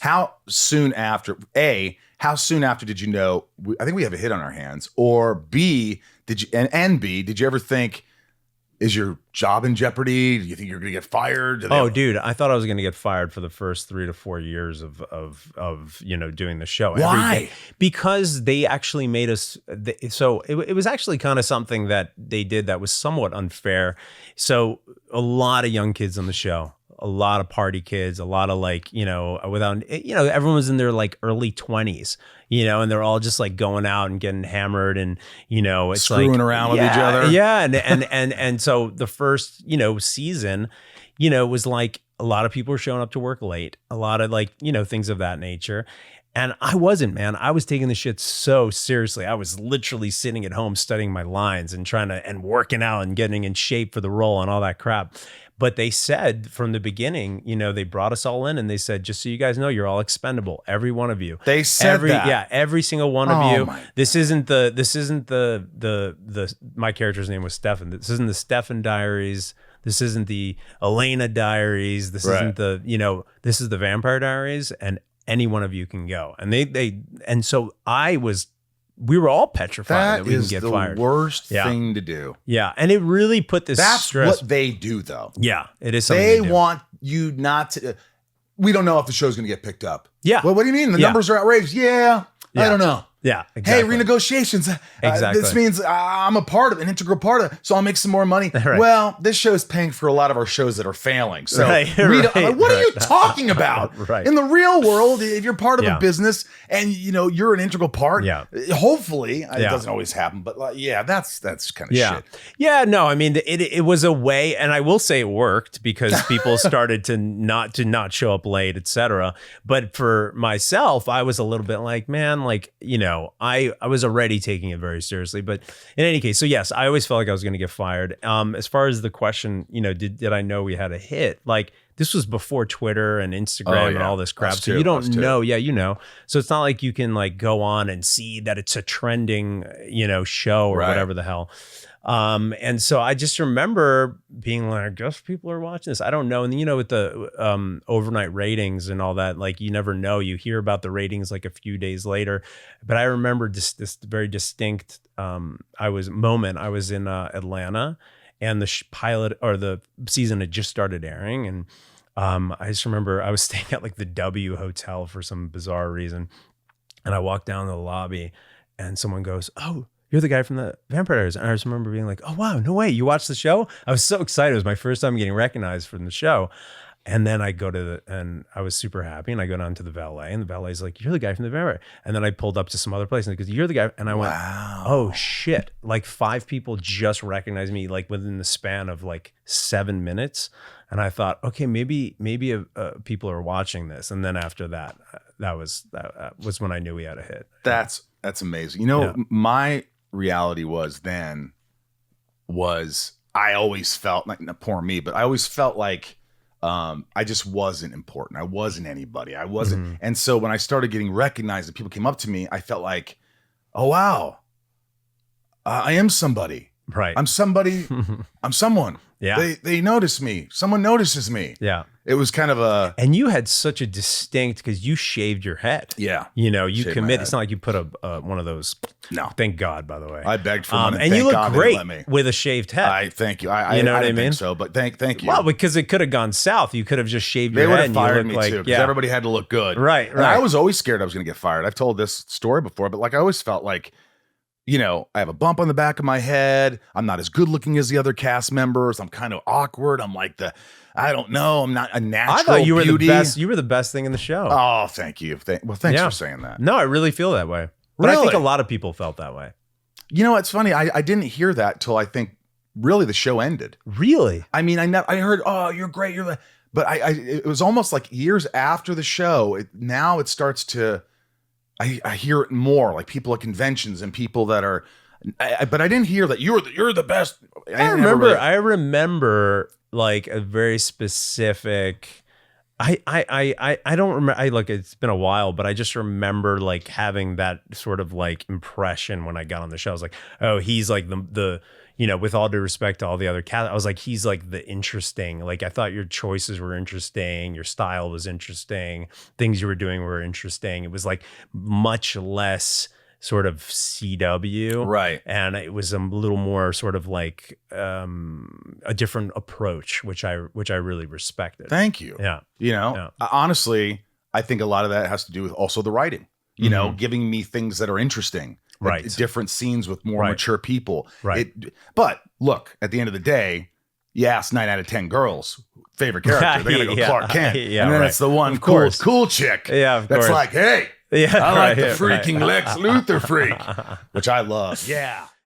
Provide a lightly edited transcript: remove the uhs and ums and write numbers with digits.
how soon after how soon after did you know, I think we have a hit on our hands, or B, did you, and B, did you ever think, is your job in jeopardy? Do you think you're going to get fired? Dude, I thought I was going to get fired for the first 3 to 4 years of doing the show. Why? Because they actually made us. So it was actually kind of something that they did that was somewhat unfair. So a lot of young kids on the show, a lot of party kids, a lot of everyone was in their like early 20s. And they're all just like going out and getting hammered and, it's screwing around with each other. Yeah. And so the first, season, was like a lot of people were showing up to work late, a lot of like, things of that nature. And I wasn't, man. I was taking the shit so seriously. I was literally sitting at home studying my lines and and working out and getting in shape for the role and all that crap. But they said from the beginning, they brought us all in and they said, just so you guys know, you're all expendable. Every one of you. They said that. Yeah, every single one of you. This isn't the my character's name was Stefan. This isn't the Stefan Diaries. This isn't the Elena Diaries. This isn't the, this is the Vampire Diaries, and any one of you can go. And and so we were all petrified that we can get fired. That is the worst thing to do. Yeah. And it really put this stress. That's what they do, though. Yeah. It is something they want you not to. We don't know if the show's going to get picked up. Yeah. Well, what do you mean? The numbers are outrageous. Yeah. I don't know. Yeah, exactly. Hey, renegotiations. Exactly. This means I'm a part of an integral part of it, so I'll make some more money. Right. Well, this show is paying for a lot of our shows that are failing. So what are you talking about? Right. In the real world, if you're part of a business and you're an integral part, hopefully it doesn't always happen, but that's kind of shit. Yeah, no, I mean it was a way, and I will say it worked because people started to not show up late, etc. But for myself, I was a little bit like, man, like I was already taking it very seriously. But in any case, so yes, I always felt like I was going to get fired. As far as the question, did I know we had a hit? Like this was before Twitter and Instagram and all this crap. So you don't know. Yeah, So it's not like you can like go on and see that it's a trending, show or whatever the hell. And so I just remember being like, I guess people are watching this. I don't know. And with the overnight ratings and all that, like you never know. You hear about the ratings like a few days later. But I remember this very distinct I was in Atlanta, and the pilot or the season had just started airing, and I just remember I was staying at like the W Hotel for some bizarre reason, and I walked down the lobby, and someone goes, "Oh, you're the guy from the Vampire Diaries." And I just remember being like, oh, wow, no way. You watched the show? I was so excited. It was my first time getting recognized from the show. And then I go and I was super happy. And I go down to the valet, and the valet's like, you're the guy from the Vampire. And then I pulled up to some other place and he goes, you're the guy. And I went, oh shit. Like 5 people just recognized me like within the span of like 7 minutes. And I thought, okay, maybe people are watching this. And then after that, that was when I knew we had a hit. That's amazing. My reality was I always felt like, not poor me, but I always felt like I just wasn't important. I wasn't anybody. I wasn't. Mm-hmm. And so when I started getting recognized and people came up to me, I felt like, oh, wow, I am somebody. Right. I'm somebody. I'm someone. Yeah. They notice me. Someone notices me. Yeah. It was kind of and you had such a distinct, because you shaved your head. Yeah. You commit. It's not like you put one of those. No. Thank God, by the way. I begged for one. And you look great with a shaved head. Thank you. I know what I mean? Think so, but thank you. Well, because it could have gone south. You could have just shaved your head. They would have fired me too, because everybody had to look good. Right. And I was always scared I was going to get fired. I've told this story before, but like I always felt like, I have a bump on the back of my head. I'm not as good looking as the other cast members. I'm kind of awkward. I'm like I don't know. I'm not a natural I thought you were beauty. the best. You were the best thing in the show. Oh, thank you. Thanks for saying that. No, I really feel that way. But I think a lot of people felt that way. It's funny. I didn't hear that till I think really the show ended. Really? I mean, I heard, oh, you're great. But it was almost like years after the show. Now it starts to, I hear it more, like people at conventions and people that are, but I didn't hear that you're the best. I remember like a very specific. I don't remember. It's been a while, but I just remember like having that sort of like impression when I got on the show. I was like, oh, he's like the you know, with all due respect to all the other cast, I was like, he's like the interesting, like, I thought your choices were interesting. Your style was interesting. Things you were doing were interesting. It was like much less sort of CW. Right. And it was a little more sort of like a different approach, which I really respected. Thank you. Yeah. You know, honestly, I think a lot of that has to do with also the writing, you know, giving me things that are interesting. Right. Different scenes with more mature people. Right. But look, at the end of the day, you ask 9 out of 10 girls, favorite character, they're going to go Clark Kent. And then it's the one cool chick that's like, hey, I like the freaking Lex Luthor freak, which I love. Yeah.